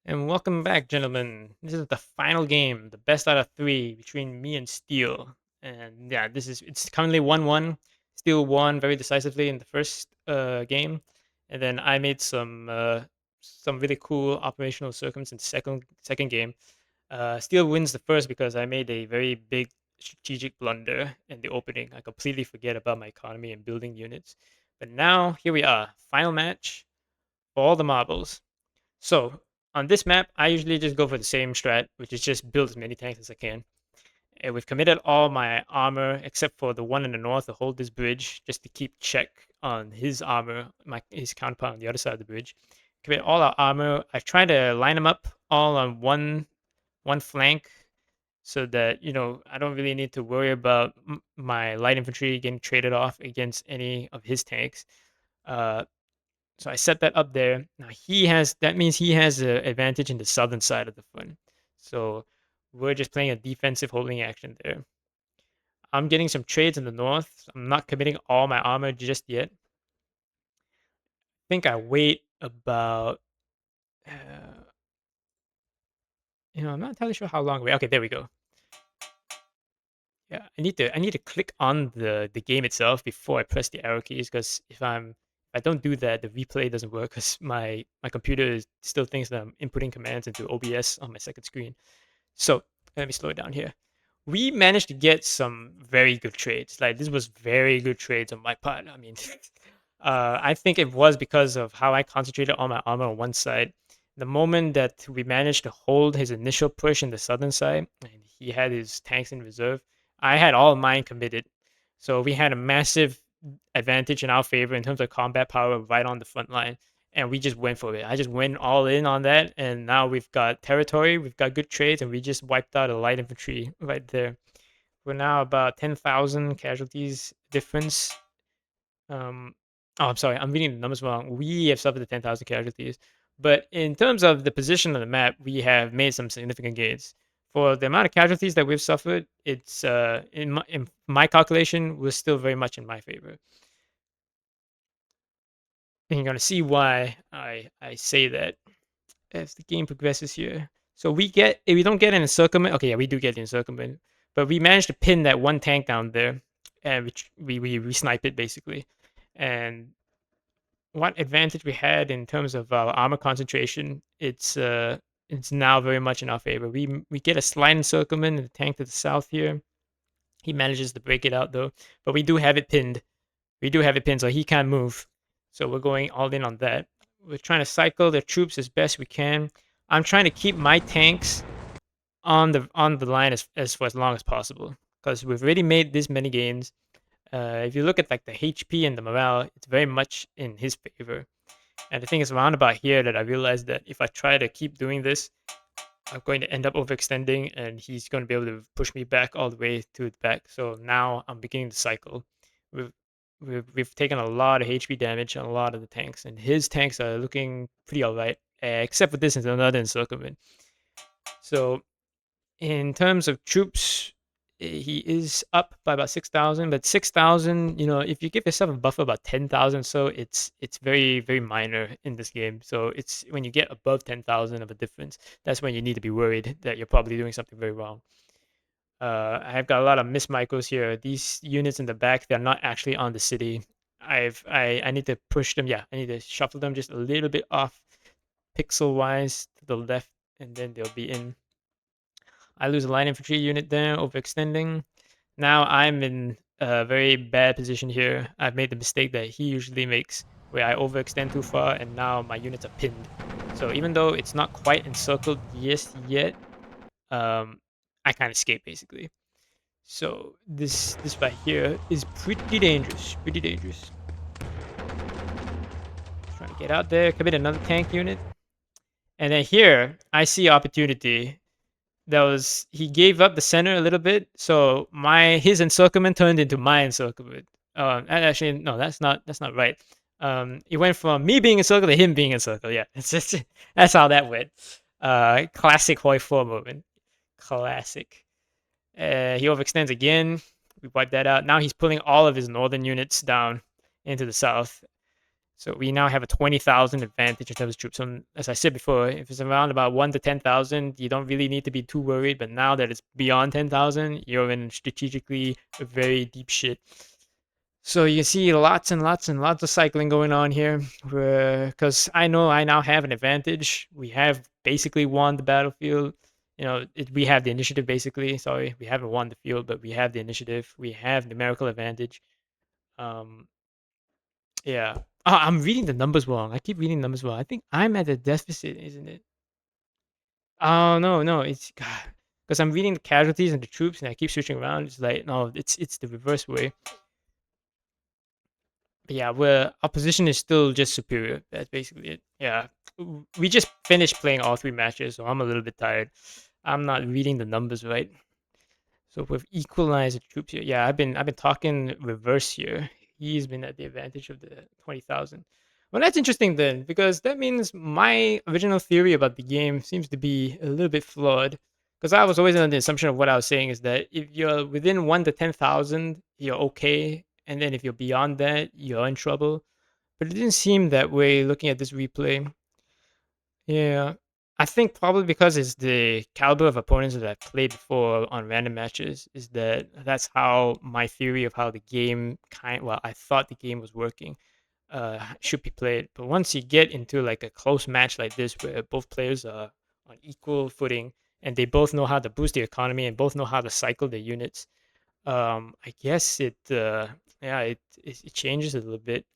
And welcome back, gentlemen. This is the final game, the best out of three between me and Steel. And yeah, it's currently 1-1. Steel won very decisively in the first game, and then I made some really cool operational circums in the second game. Steel wins the first because I made a very big strategic blunder in the opening. I completely forget about my economy and building units. But now here we are, final match for all the marbles. So on this map, I usually just go for the same strat, which is just build as many tanks as I can. And we've committed all my armor except for the one in the north to hold this bridge, just to keep check on his armor, his counterpart on the other side of the bridge. Commit all our armor. I try to line them up all on one flank, so that I don't really need to worry about my light infantry getting traded off against any of his tanks. Uh, so I set that up there. Now that means he has an advantage in the southern side of the front. So we're just playing a defensive holding action there. I'm getting some trades in the north. I'm not committing all my armor just yet. I think I wait about I'm not entirely sure how long I wait. Okay, there we go. Yeah, I need to click on the game itself before I press the arrow keys, because if I don't do that, the replay doesn't work because my computer still thinks that I'm inputting commands into OBS on my second screen. So let me slow it down here. We managed to get some very good trades. Like, this was very good trades on my part. I mean, I think it was because of how I concentrated all my armor on one side. The moment that we managed to hold his initial push in the southern side, and he had his tanks in reserve, I had all of mine committed. So we had a massive advantage in our favor in terms of combat power right on the front line, and we just went for it. I just went all in on that, and now we've got territory, we've got good trades, and we just wiped out a light infantry right there. We're now about 10,000 casualties difference. Oh, I'm sorry, I'm reading the numbers wrong. We have suffered the 10,000 casualties, but in terms of the position on the map, we have made some significant gains. For the amount of casualties that we've suffered, it's in my calculation, was still very much in my favor. And you're gonna see why I say that as the game progresses here. So we don't get an encirclement. Okay, yeah, we do get the encirclement, but we managed to pin that one tank down there, and we snipe it basically. And what advantage we had in terms of our armor concentration, it's now very much in our favor. We get a slight encirclement in the tank to the south here. He manages to break it out though, but we do have it pinned. We do have it pinned, so he can't move. So we're going all in on that. We're trying to cycle the troops as best we can. I'm trying to keep my tanks on the line as for as long as possible, because we've already made this many gains. If you look at like the HP and the morale, it's very much in his favor. And the thing is around about here that I realized that if I try to keep doing this, I'm going to end up overextending, and he's going to be able to push me back all the way to the back. So now I'm beginning the cycle. We've we've taken a lot of HP damage on a lot of the tanks, and his tanks are looking pretty alright, except for this is another encirclement. So in terms of troops, he is up by about 6,000, but 6,000, if you give yourself a buffer about 10,000, so it's very, very minor in this game. So it's when you get above 10,000 of a difference, that's when you need to be worried that you're probably doing something very wrong. I've got a lot of miss micros here. These units in the back, they're not actually on the city. I need to push them. Yeah, I need to shuffle them just a little bit off pixel wise to the left, and then they'll be in. I lose a light infantry unit there, overextending. Now I'm in a very bad position here. I've made the mistake that he usually makes, where I overextend too far, and now my units are pinned. So even though it's not quite encircled just yet, I can't escape basically. So this right here is pretty dangerous. Pretty dangerous. Trying to get out there, commit another tank unit, and then here I see opportunity. He gave up the center a little bit, so his encirclement turned into my encirclement. Actually, no, that's not right. It went from me being encircled to him being encircled. Yeah, it's just that's how that went. Classic Hoi 4 moment. Classic. He overextends again. We wipe that out. Now he's pulling all of his northern units down into the south. So we now have a 20,000 advantage in terms of troops. So as I said before, if it's around about 1 to 10,000, you don't really need to be too worried. But now that it's beyond 10,000, you're in strategically a very deep shit. So you see lots and lots and lots of cycling going on here, because I know I now have an advantage. We have basically won the battlefield. We have the initiative basically. Sorry, we haven't won the field, but we have the initiative. We have numerical advantage. Um, yeah. Oh, I'm reading the numbers wrong. I keep reading numbers wrong. I think I'm at a deficit, isn't it? Oh no, no, it's because I'm reading the casualties and the troops, and I keep switching around. It's like no, it's the reverse way. But yeah, our position is still just superior. That's basically it. Yeah, we just finished playing all three matches, so I'm a little bit tired. I'm not reading the numbers right. So we've equalized the troops here. Yeah, I've been talking reverse here. He's been at the advantage of the 20,000. Well, that's interesting then, because that means my original theory about the game seems to be a little bit flawed. Because I was always under the assumption of what I was saying is that if you're within 1 to 10,000, you're okay. And then if you're beyond that, you're in trouble. But it didn't seem that way looking at this replay. Yeah. I think probably because it's the caliber of opponents that I've played before on random matches is that's how my theory of how the game I thought the game was working should be played. But once you get into like a close match like this where both players are on equal footing and they both know how to boost the economy and both know how to cycle their units, I guess it changes a little bit.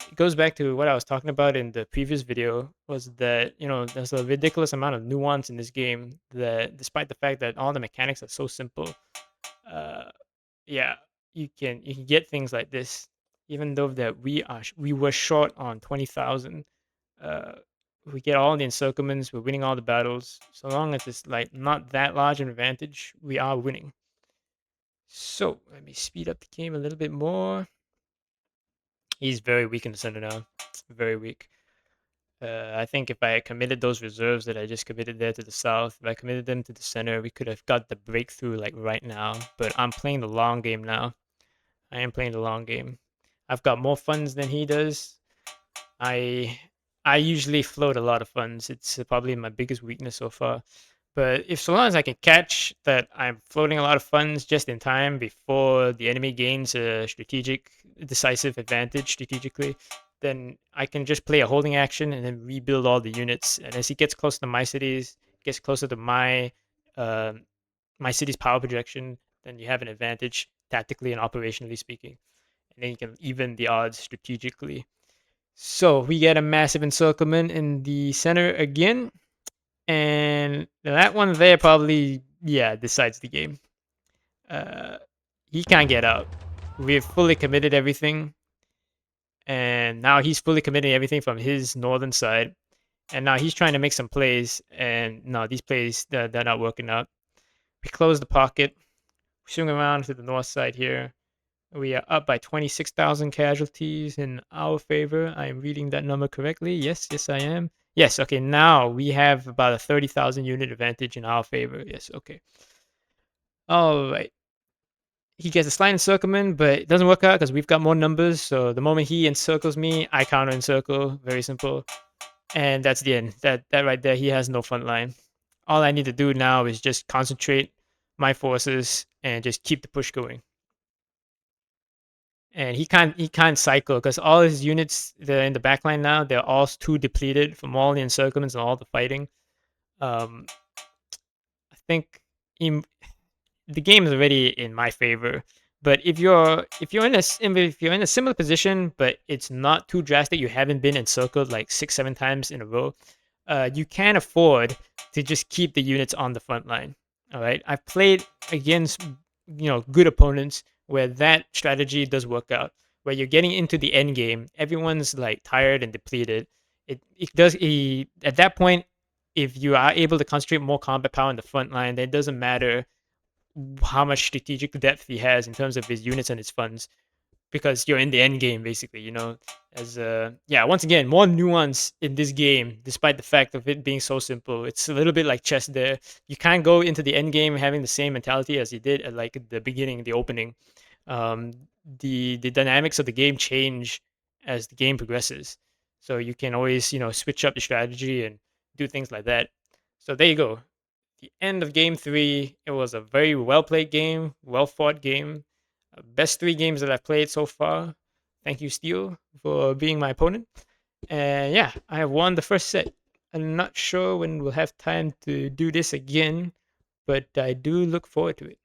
It goes back to what I was talking about in the previous video was that there's a ridiculous amount of nuance in this game that despite the fact that all the mechanics are so simple, uh yeah, you can get things like this even though that we were short on 20,000. uh we get all the encirclements, we're winning all the battles. So long as it's like not that large an advantage, we are winning. So let me speed up the game a little bit more. He's very weak in the center now, very weak. I think if I had committed those reserves that I just committed there to the south, if I committed them to the center, we could have got the breakthrough like right now. But I'm playing the long game now. I am playing the long game. I've got more funds than he does. I I usually float a lot of funds. It's probably my biggest weakness so far. But if so long as I can catch that I'm floating a lot of funds just in time before the enemy gains a decisive advantage strategically, then I can just play a holding action and then rebuild all the units. And as he gets closer to my cities, gets closer to uh, my city's power projection, then you have an advantage tactically and operationally speaking. And then you can even the odds strategically. So we get a massive encirclement in the center again. And that one there probably, yeah, decides the game. Uh, he can't get out. We've fully committed everything. And now he's fully committing everything from his northern side. And now he's trying to make some plays. And no, these plays, they're not working out. We close the pocket. Swing around to the north side here. We are up by 26,000 casualties in our favor. I am reading that number correctly. Yes, yes, I am. Yes, okay, now we have about a 30,000 unit advantage in our favor. Yes, okay. All right. He gets a slight encirclement, but it doesn't work out because we've got more numbers. So the moment he encircles me, I counter encircle. Very simple. And that's the end. That right there, he has no front line. All I need to do now is just concentrate my forces and just keep the push going. And he can't cycle because all his units that are in the backline now, they're all too depleted from all the encirclements and all the fighting. I think in, the game is already in my favor. But if you're in a similar position, but it's not too drastic, you haven't been encircled like 6-7 times in a row, you can afford to just keep the units on the front line. All right, I've played against good opponents where that strategy does work out. Where you're getting into the end game, everyone's like tired and depleted. At that point, if you are able to concentrate more combat power in the front line, then it doesn't matter how much strategic depth he has in terms of his units and his funds because you're in the end game basically. As yeah, once again, more nuance in this game despite the fact of it being so simple. It's a little bit like chess there. You can't go into the end game having the same mentality as you did at like the beginning, the opening. um the dynamics of the game change as the game progresses. So you can always, switch up the strategy and do things like that. So there you go. The end of game three. It was a very well played game, well fought game. Best three games that I've played so far. Thank you, Steel, for being my opponent. And yeah, I have won the first set. I'm not sure when we'll have time to do this again, but I do look forward to it.